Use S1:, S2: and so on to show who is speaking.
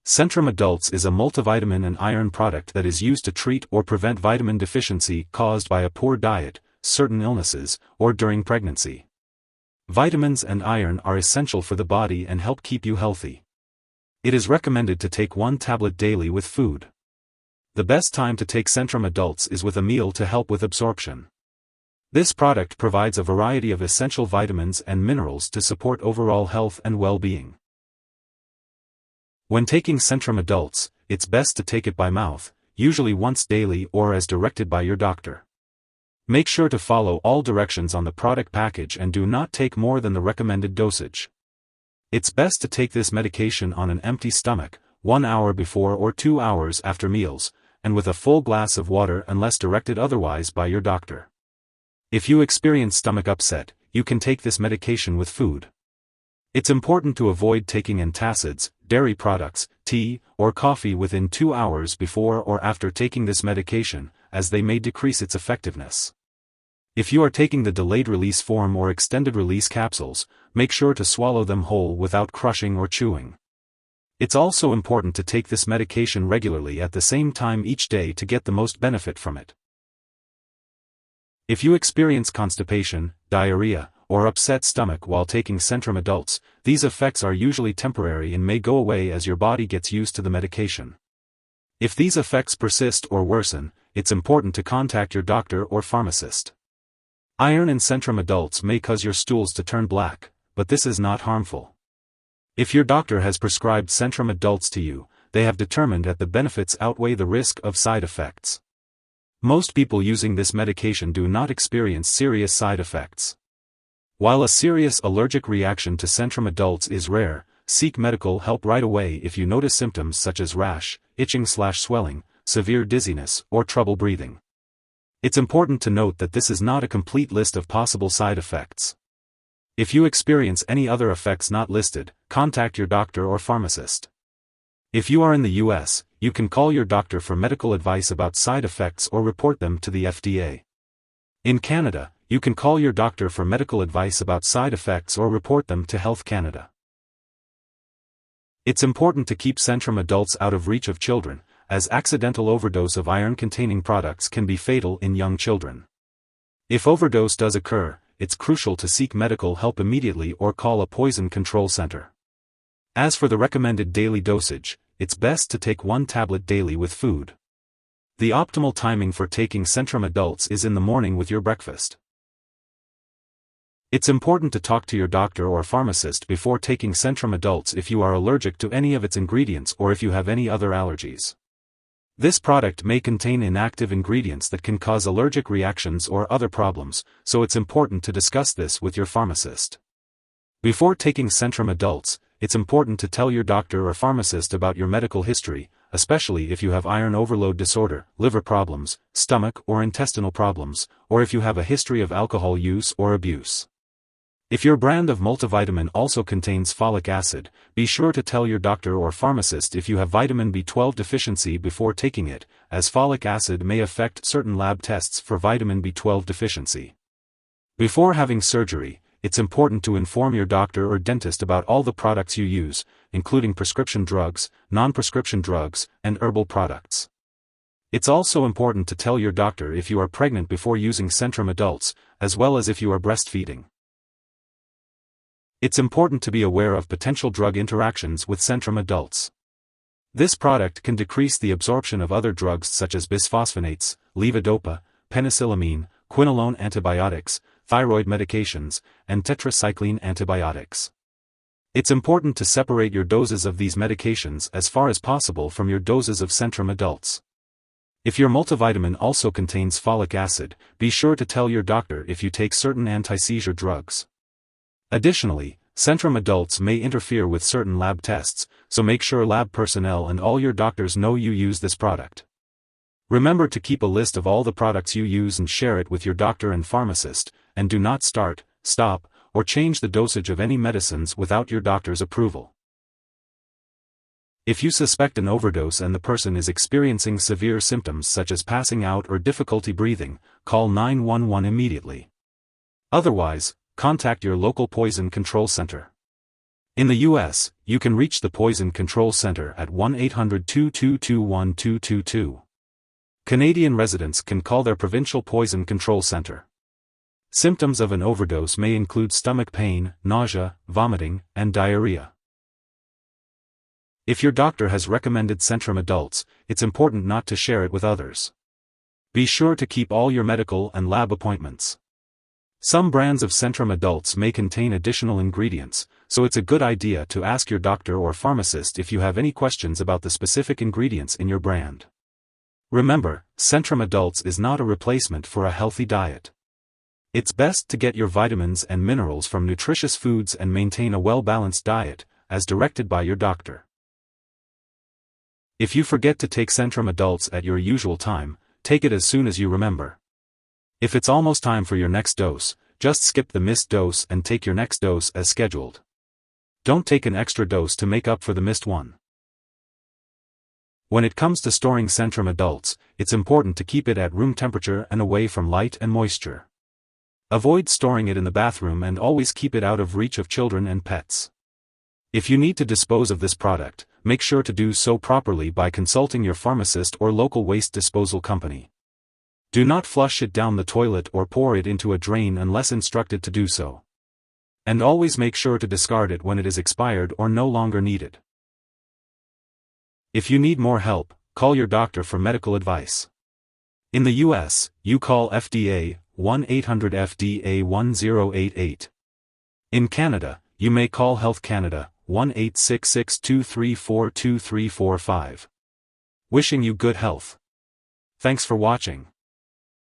S1: Centrum Adults is a multivitamin and iron product that is used to treat or prevent vitamin deficiency caused by a poor diet, certain illnesses, or during pregnancy. Vitamins and iron are essential for the body and help keep you healthy. It is recommended to take 1 tablet daily with food. The best time to take Centrum Adults is with a meal to help with absorption. This product provides a variety of essential vitamins and minerals to support overall health and well-being. When taking Centrum Adults, it's best to take it by mouth, usually once daily or as directed by your doctor. Make sure to follow all directions on the product package and do not take more than the recommended dosage. It's best to take this medication on an empty stomach, 1 hour before or 2 hours after meals, and with a full glass of water unless directed otherwise by your doctor. If you experience stomach upset, you can take this medication with food. It's important to avoid taking antacids, dairy products, tea, or coffee within 2 hours before or after taking this medication, as they may decrease its effectiveness. If you are taking the delayed-release form or extended-release capsules, make sure to swallow them whole without crushing or chewing. It's also important to take this medication regularly at the same time each day to get the most benefit from it. If you experience constipation, diarrhea, or upset stomach while taking Centrum Adults, these effects are usually temporary and may go away as your body gets used to the medication. If these effects persist or worsen, it's important to contact your doctor or pharmacist. Iron in Centrum Adults may cause your stools to turn black, but this is not harmful. If your doctor has prescribed Centrum Adults to you, they have determined that the benefits outweigh the risk of side effects. Most people using this medication do not experience serious side effects. While a serious allergic reaction to Centrum Adults is rare, seek medical help right away if you notice symptoms such as rash, itching/swelling, severe dizziness, or trouble breathing. It's important to note that this is not a complete list of possible side effects. If you experience any other effects not listed, contact your doctor or pharmacist. If you are in the US, you can call your doctor for medical advice about side effects or report them to the FDA. In Canada, you can call your doctor for medical advice about side effects or report them to Health Canada. It's important to keep Centrum Adults out of reach of children, as accidental overdose of iron-containing products can be fatal in young children. If overdose does occur, it's crucial to seek medical help immediately or call a poison control center. As for the recommended daily dosage, it's best to take 1 tablet daily with food. The optimal timing for taking Centrum Adults is in the morning with your breakfast. It's important to talk to your doctor or pharmacist before taking Centrum Adults if you are allergic to any of its ingredients or if you have any other allergies. This product may contain inactive ingredients that can cause allergic reactions or other problems, so it's important to discuss this with your pharmacist. Before taking Centrum Adults, it's important to tell your doctor or pharmacist about your medical history, especially if you have iron overload disorder, liver problems, stomach or intestinal problems, or if you have a history of alcohol use or abuse. If your brand of multivitamin also contains folic acid, be sure to tell your doctor or pharmacist if you have vitamin B12 deficiency before taking it, as folic acid may affect certain lab tests for vitamin B12 deficiency. Before having surgery, it's important to inform your doctor or dentist about all the products you use, including prescription drugs, non-prescription drugs, and herbal products. It's also important to tell your doctor if you are pregnant before using Centrum Adults, as well as if you are breastfeeding. It's important to be aware of potential drug interactions with Centrum Adults. This product can decrease the absorption of other drugs such as bisphosphonates, levodopa, penicillamine, quinolone antibiotics, thyroid medications, and tetracycline antibiotics. It's important to separate your doses of these medications as far as possible from your doses of Centrum Adults. If your multivitamin also contains folic acid, be sure to tell your doctor if you take certain anti-seizure drugs. Additionally, Centrum Adults may interfere with certain lab tests, so make sure lab personnel and all your doctors know you use this product. Remember to keep a list of all the products you use and share it with your doctor and pharmacist, and do not start, stop, or change the dosage of any medicines without your doctor's approval. If you suspect an overdose and the person is experiencing severe symptoms such as passing out or difficulty breathing, call 911 immediately. Otherwise, contact your local poison control center. In the US, you can reach the Poison Control Center at 1-800-222-1222. Canadian residents can call their provincial poison control center. Symptoms of an overdose may include stomach pain, nausea, vomiting, and diarrhea. If your doctor has recommended Centrum Adults, it's important not to share it with others. Be sure to keep all your medical and lab appointments. Some brands of Centrum Adults may contain additional ingredients, so it's a good idea to ask your doctor or pharmacist if you have any questions about the specific ingredients in your brand. Remember, Centrum Adults is not a replacement for a healthy diet. It's best to get your vitamins and minerals from nutritious foods and maintain a well-balanced diet, as directed by your doctor. If you forget to take Centrum Adults at your usual time, take it as soon as you remember. If it's almost time for your next dose, just skip the missed dose and take your next dose as scheduled. Don't take an extra dose to make up for the missed one. When it comes to storing Centrum Adults, it's important to keep it at room temperature and away from light and moisture. Avoid storing it in the bathroom and always keep it out of reach of children and pets. If you need to dispose of this product, make sure to do so properly by consulting your pharmacist or local waste disposal company. Do not flush it down the toilet or pour it into a drain unless instructed to do so. And always make sure to discard it when it is expired or no longer needed. If you need more help, call your doctor for medical advice. In the US, you call FDA 1-800-FDA-1088. In Canada, you may call Health Canada 1-866-234-2345. Wishing you good health. Thanks for watching.